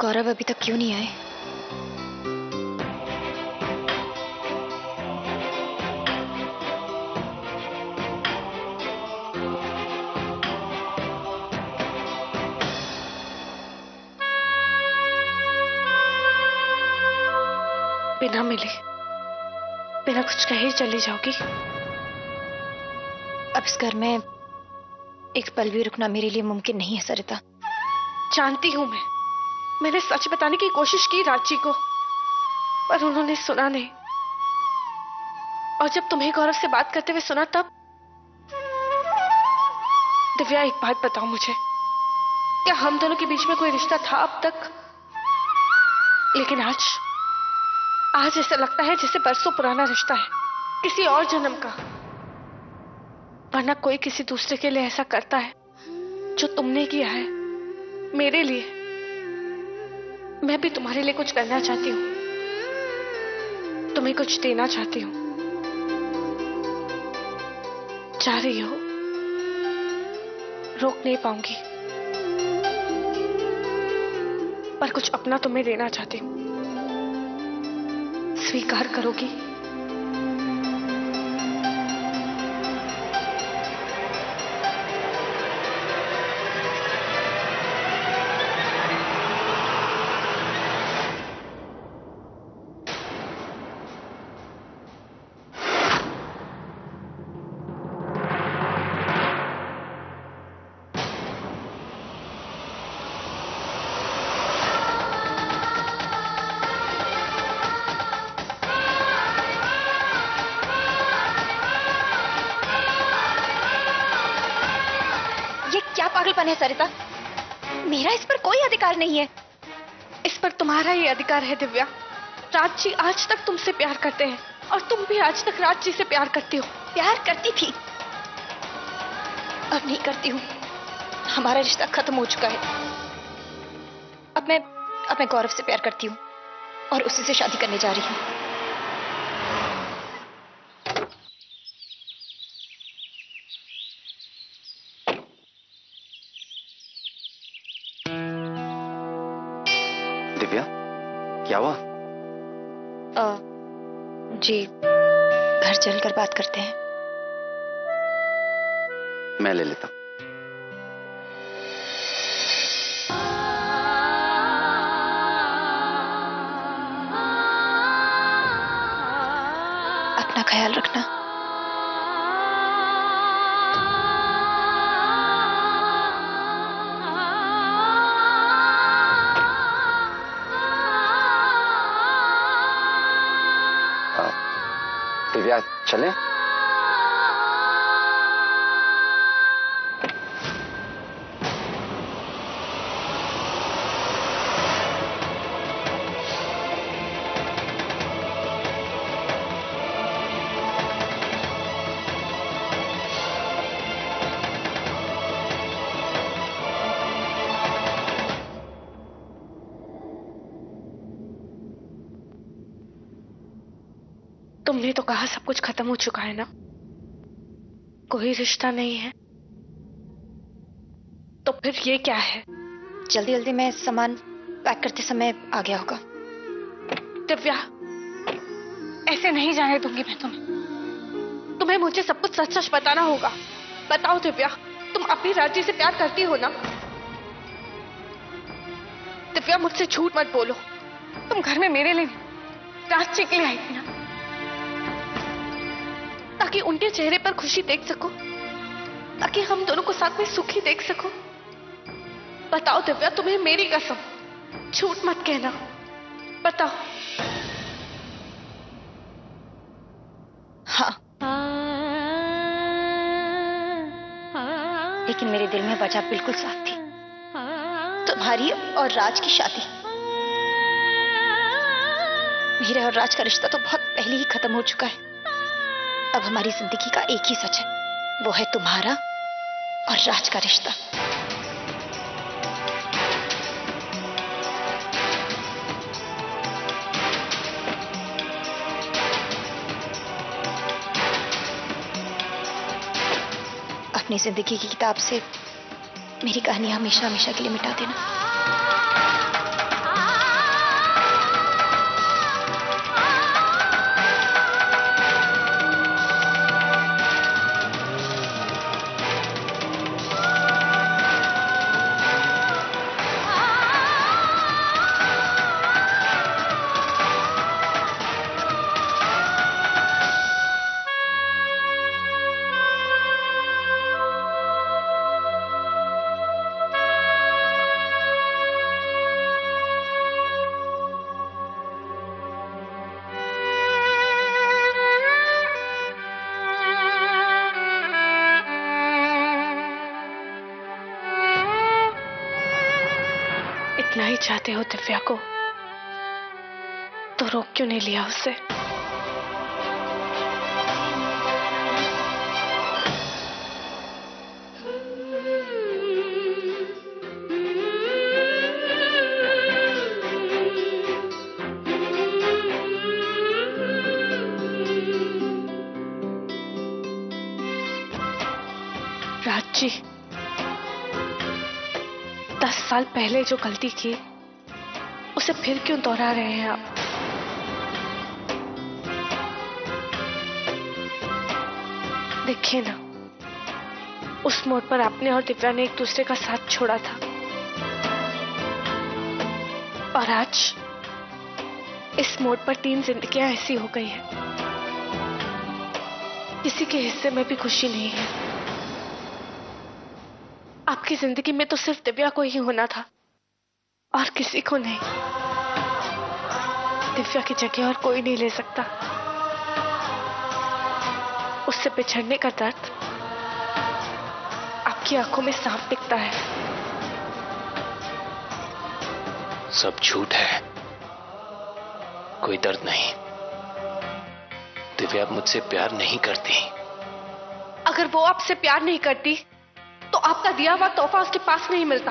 गौरव अभी तक क्यों नहीं आए? बिना मिले, बिना कुछ कहे चली जाओगी? अब इस घर में एक पल भी रुकना मेरे लिए मुमकिन नहीं है सरिता। जानती हूं मैंने सच बताने की कोशिश की राजी को, पर उन्होंने सुना नहीं। और जब तुम्हें गौरव से बात करते हुए सुना तब। दिव्या, एक बात बताओ मुझे, क्या हम दोनों के बीच में कोई रिश्ता था अब तक? लेकिन आज ऐसा लगता है जैसे बरसों पुराना रिश्ता है, किसी और जन्म का। वरना कोई किसी दूसरे के लिए ऐसा करता है जो तुमने किया है मेरे लिए। मैं भी तुम्हारे लिए कुछ करना चाहती हूँ, तुम्हें कुछ देना चाहती हूँ। जा रही हो, रोक नहीं पाऊंगी, पर कुछ अपना तुम्हें देना चाहती हूँ। स्वीकार करोगी? पागलपन है सरिता, मेरा इस पर कोई अधिकार नहीं है। इस पर तुम्हारा ही अधिकार है दिव्या। राज जी आज तक तुमसे प्यार करते हैं और तुम भी आज तक राज जी से प्यार करती हो। प्यार करती थी, अब नहीं करती हूँ। हमारा रिश्ता खत्म हो चुका है। अब मैं गौरव से प्यार करती हूँ और उसी से शादी करने जा रही हूँ। दिव्या, क्या हुआ? जी, घर चलकर बात करते हैं। मैं ले लेता हूं। अपना ख्याल रखना। दिव्या, चलें? तुमने तो कहा सब कुछ खत्म हो चुका है ना, कोई रिश्ता नहीं है, तो फिर ये क्या है? जल्दी जल्दी में सामान पैक करते समय आ गया होगा। दिव्या, ऐसे नहीं जाने दूंगी मैं तुम्हें। तुम्हें मुझे सब कुछ सच सच बताना होगा। बताओ दिव्या, तुम अपनी राजी से प्यार करती हो ना? दिव्या, मुझसे झूठ मत बोलो। तुम घर में मेरे लिए राजी के लिए आई थी ना, ताकि उनके चेहरे पर खुशी देख सको, ताकि हम दोनों को साथ में सुखी देख सको। बताओ दिव्या, तुम्हें मेरी कसम, झूठ मत कहना, बताओ। हाँ, लेकिन मेरे दिल में वजह बिल्कुल साफ थी, तुम्हारी और राज की शादी। मेरे और राज का रिश्ता तो बहुत पहले ही खत्म हो चुका है। अब हमारी जिंदगी का एक ही सच है, वो है तुम्हारा और राज का रिश्ता। अपनी जिंदगी की किताब से मेरी कहानी हमेशा हमेशा के लिए मिटा देना। इतना ही चाहते हो दिव्या को, तो रोक क्यों नहीं लिया उसे? राज जी, 10 साल पहले जो गलती की उसे फिर क्यों दोहरा रहे हैं आप? देखिए ना, उस मोड़ पर आपने और दिव्या ने एक दूसरे का साथ छोड़ा था, और आज इस मोड़ पर 3 जिंदगियां ऐसी हो गई हैं, किसी के हिस्से में भी खुशी नहीं है। आपकी जिंदगी में तो सिर्फ दिव्या को ही होना था और किसी को नहीं। दिव्या की जगह और कोई नहीं ले सकता। उससे बिछड़ने का दर्द आपकी आंखों में साफ दिखता है। सब झूठ है, कोई दर्द नहीं। दिव्या मुझसे प्यार नहीं करती। अगर वो आपसे प्यार नहीं करती तो आपका दिया हुआ तोहफा उसके पास नहीं मिलता।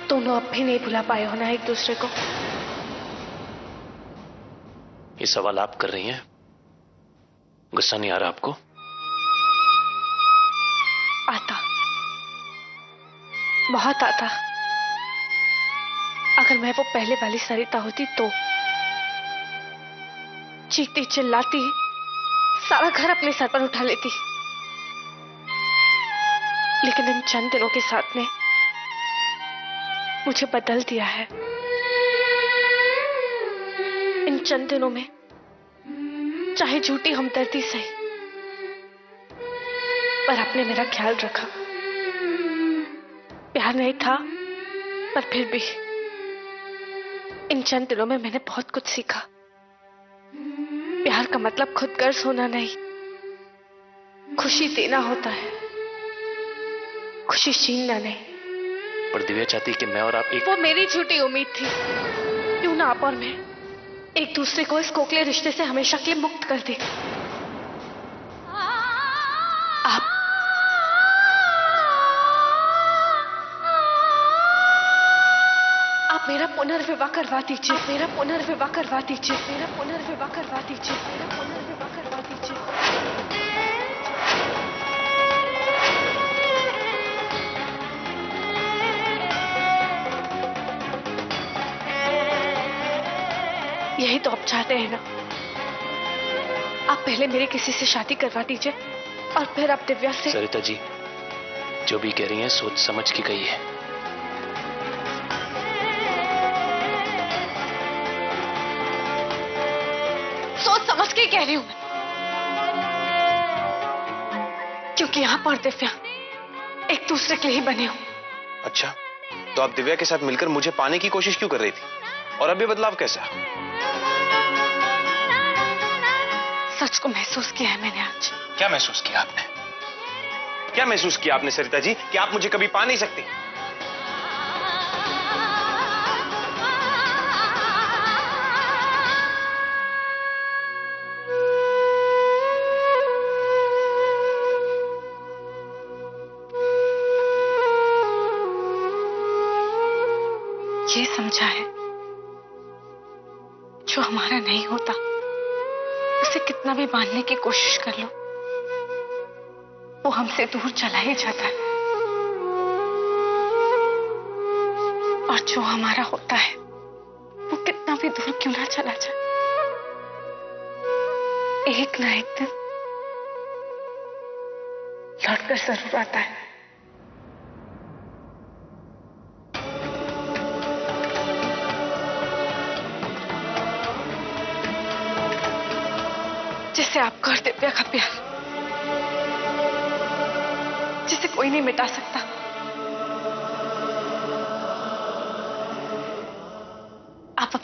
दोनों अब भी नहीं भुला पाए हो ना एक दूसरे को। ये सवाल आप कर रही हैं? गुस्सा नहीं आ रहा आपको? आता, बहुत आता। अगर मैं वो पहले वाली सरिता होती तो चीखती चिल्लाती सारा घर अपने सर पर उठा लेती। लेकिन इन चंद दिनों के साथ ने मुझे बदल दिया है। इन चंद दिनों में चाहे झूठी हमदर्दी सही, पर आपने मेरा ख्याल रखा। प्यार नहीं था, पर फिर भी इन चंद दिनों में मैंने बहुत कुछ सीखा। प्यार का मतलब खुद गर्ज होना नहीं, खुशी देना होता है, खुशी छीनना नहीं। पर दिव्या चाहती कि मैं और आप एक... वो मेरी झूठी उम्मीद थी। क्यों ना आप और मैं एक दूसरे को इस खोखले रिश्ते से हमेशा के लिए मुक्त कर दें। आप मेरा पुनर्विवाह करवा दीजिए। मेरा पुनर्विवाह करवा दीजिए। मेरा पुनर्विवाह करवा दीजिए। मेरा पुनर्विवाह करवा दीजिए। यही तो आप चाहते हैं ना? आप पहले मेरे किसी से शादी करवा दीजिए और फिर आप दिव्या से... सरिता जी, जो भी कह रही हैं सोच समझ के कही है। सोच समझ के कह रही हूं मैं, क्योंकि यहां पर दिव्या एक दूसरे के लिए ही बने हो। अच्छा, तो आप दिव्या के साथ मिलकर मुझे पाने की कोशिश क्यों कर रही थी? और अभी बदलाव कैसा? सच को महसूस किया है मैंने आज। क्या महसूस किया आपने? क्या महसूस किया आपने सरिता जी कि आप मुझे कभी पा नहीं सकती? ये समझा है, जो हमारा नहीं होता उसे कितना भी बांधने की कोशिश कर लो, वो हमसे दूर चला ही जाता है। और जो हमारा होता है वो कितना भी दूर क्यों ना चला जाए, एक ना एक दिन लौटकर जरूर आता है। जैसे आपका और दिव्या का प्यार, जिसे कोई नहीं मिटा सकता।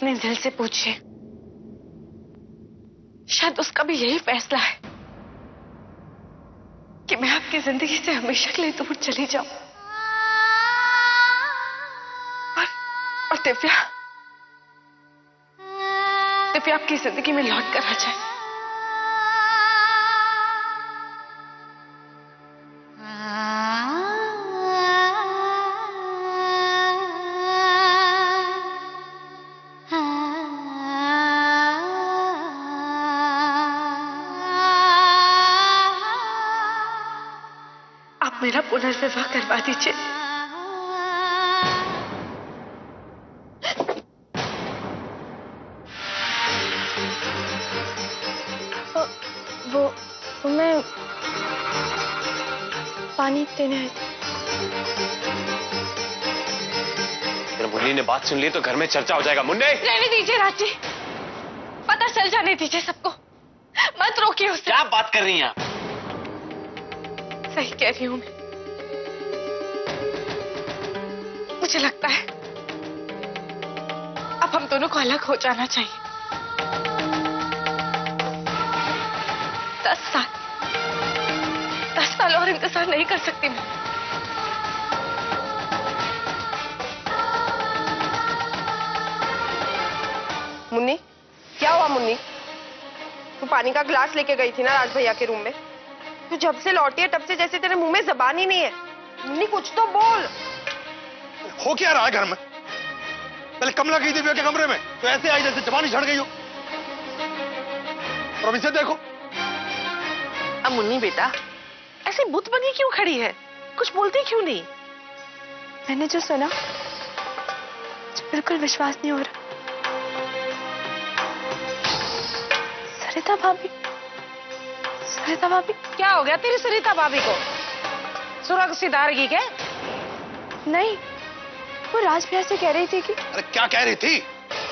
अपने दिल से पूछिए, शायद उसका भी यही फैसला है कि मैं आपकी जिंदगी से हमेशा के लिए दूर चली जाऊं और दिव्या आपकी जिंदगी में लौट कर आ जाए। आप मेरा पुनर्विवाह करवा दीजिए। वो मैं पानी देने आई थी। मुन्नी ने बात सुन ली तो घर में चर्चा हो जाएगा। मुन्नी रहने दीजिए राज जी, पता चल जाने दीजिए सबको, मत रोकिए उसे। क्या बात कर रही हैं आप? सही कह रही हूं मैं। मुझे लगता है अब हम दोनों को अलग हो जाना चाहिए। 10 साल और इंतजार नहीं कर सकती मैं। मुन्नी, क्या हुआ मुन्नी? तू पानी का गिलास लेके गई थी ना राज भैया के रूम में। तू जब से लौटी है तब से जैसे तेरे मुंह में जबान ही नहीं है। मुन्नी कुछ तो बोल। हो क्या रहा है घर में? पहले कमला गई दिव्या के कमरे में तो ऐसे आई जैसे जबान ही झड़ गई हो। और अब इसे देखो। अब मुन्नी बेटा ऐसी बुत बनी क्यों खड़ी है? कुछ बोलती क्यों नहीं? मैंने जो सुना मुझे बिल्कुल विश्वास नहीं हो रहा। सरिता भाभी क्या हो गया तेरी सरिता भाभी को? सुरग सिधारगी के? नहीं, वो राज भैया से कह रही थी कि अरे क्या कह रही थी?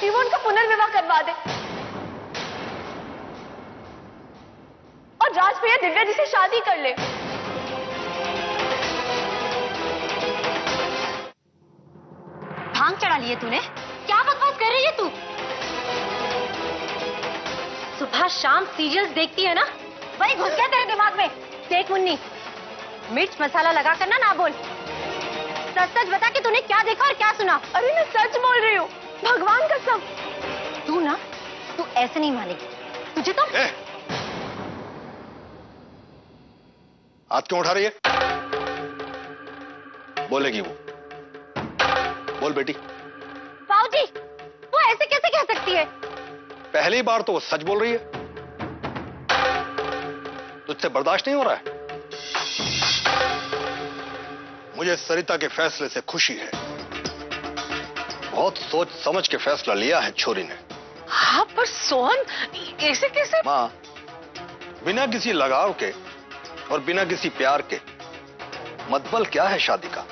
वो उनका पुनर्विवाह करवा दे और राज भैया दिव्या जी से शादी कर ले। भांग चढ़ा लिए तूने? क्या बकवास कर रही है तू? सुबह शाम सीरियल्स देखती है ना, वही घुस गया तेरे दिमाग में। देख मुन्नी, मिर्च मसाला लगा कर ना बोल। सच सच बता कि तूने क्या देखा और क्या सुना। अरे मैं सच बोल रही हूँ, भगवान कसम। तू ऐसे नहीं मानेगी। तुझे तो हाथ क्यों उठा रही है? बोलेगी वो। बोल बेटी। बाबूजी, वो ऐसे कैसे कह सकती है? पहली बार तो वो सच बोल रही है। तुझसे बर्दाश्त नहीं हो रहा है? मुझे सरिता के फैसले से खुशी है। बहुत सोच समझ के फैसला लिया है छोरी ने। हाँ पर सोहन ऐसे कैसे? माँ, बिना किसी लगाव के और बिना किसी प्यार के मतबल क्या है शादी का?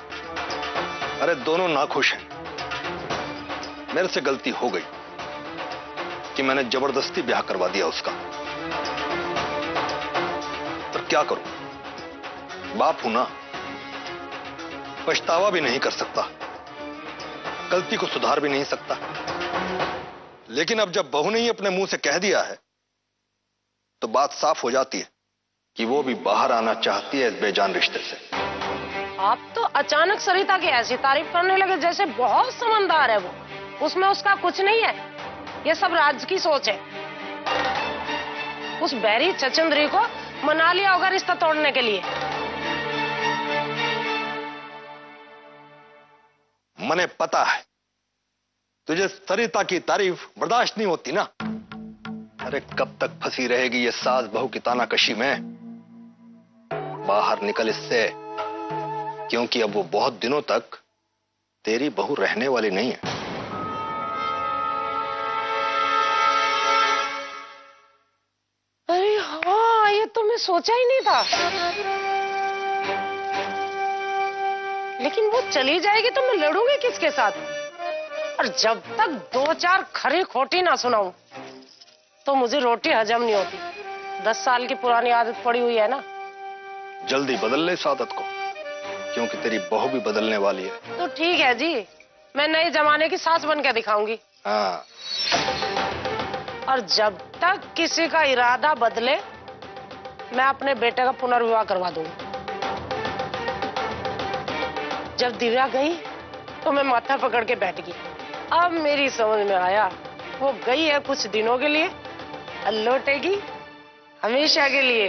अरे दोनों नाखुश हैं। मेरे से गलती हो गई कि मैंने जबरदस्ती ब्याह करवा दिया उसका। पर क्या करूं, बाप हूं ना, पछतावा भी नहीं कर सकता, गलती को सुधार भी नहीं सकता। लेकिन अब जब बहू ने ही अपने मुंह से कह दिया है तो बात साफ हो जाती है कि वो भी बाहर आना चाहती है इस बेजान रिश्ते से। आप तो अचानक सरिता की ऐसी तारीफ करने लगे जैसे बहुत समझदार है वो। उसमें उसका कुछ नहीं है, ये सब राज की सोच है। उस बैरी चचंद्री को मना लिया होगा रिश्ता तोड़ने के लिए। मने पता है तुझे सरिता की तारीफ बर्दाश्त नहीं होती ना। अरे कब तक फंसी रहेगी ये सास बहू की तानाकशी में? बाहर निकल इससे, क्योंकि अब वो बहुत दिनों तक तेरी बहू रहने वाली नहीं है। अरे हाँ, ये तो मैं सोचा ही नहीं था। लेकिन वो चली जाएगी तो मैं लड़ूंगी किसके साथ? और जब तक 2-4 खरी खोटी ना सुनाऊं तो मुझे रोटी हजम नहीं होती। 10 साल की पुरानी आदत पड़ी हुई है ना। जल्दी बदल ले इस आदत को, क्योंकि तेरी बहू भी बदलने वाली है। तो ठीक है जी, मैं नए जमाने की सास बन के दिखाऊंगी। हाँ। और जब तक किसी का इरादा बदले मैं अपने बेटे का पुनर्विवाह करवा दूंगी। जब दिव्या गई तो मैं माथा पकड़ के बैठ गई। अब मेरी समझ में आया वो गई है कुछ दिनों के लिए और लौटेगी हमेशा के लिए।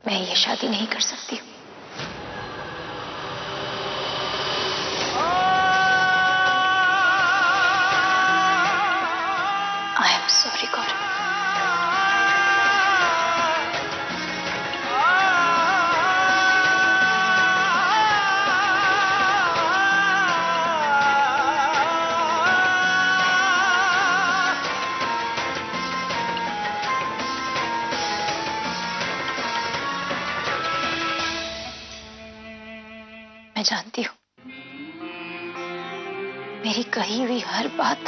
मैं ये शादी नहीं कर सकती। आई एम सॉरी गौरव। मैं जानती हूं मेरी कही हुई हर बात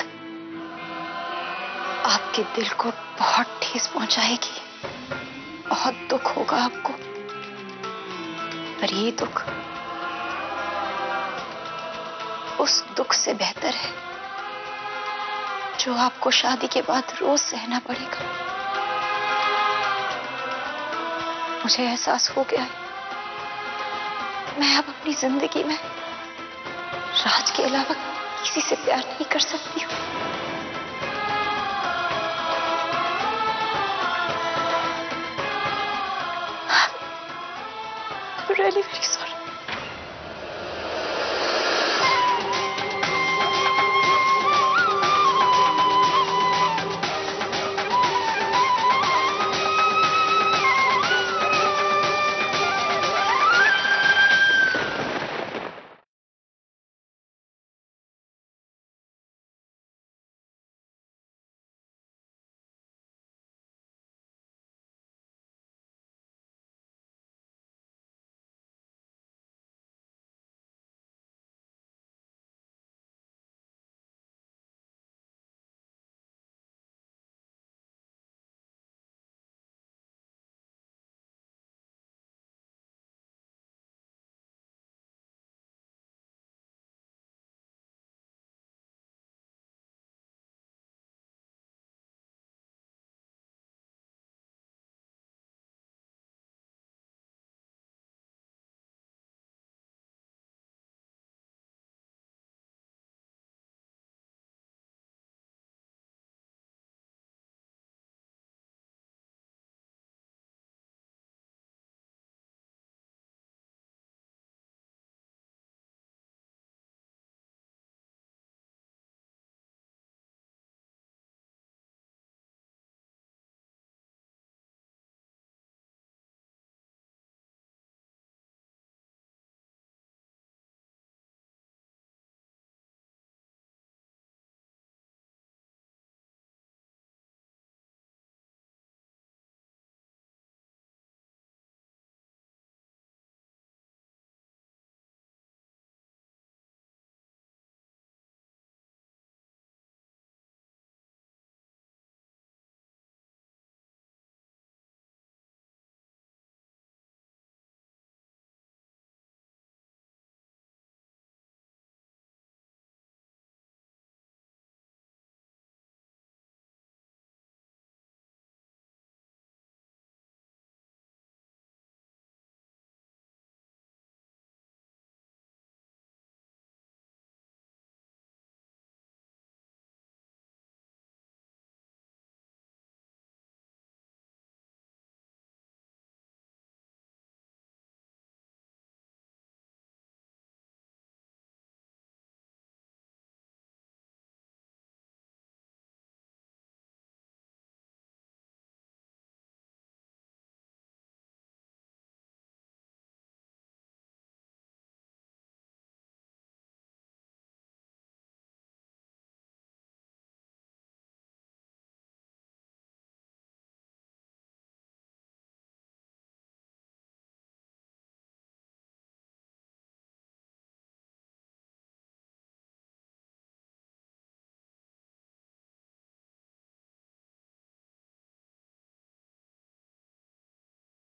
आपके दिल को बहुत ठेस पहुंचाएगी, बहुत दुख होगा आपको। पर ये दुख उस दुख से बेहतर है जो आपको शादी के बाद रोज सहना पड़ेगा। मुझे एहसास हो गया है मैं अब अपनी जिंदगी में राज के अलावा किसी से प्यार नहीं कर सकती हूँ। I'm really very sorry.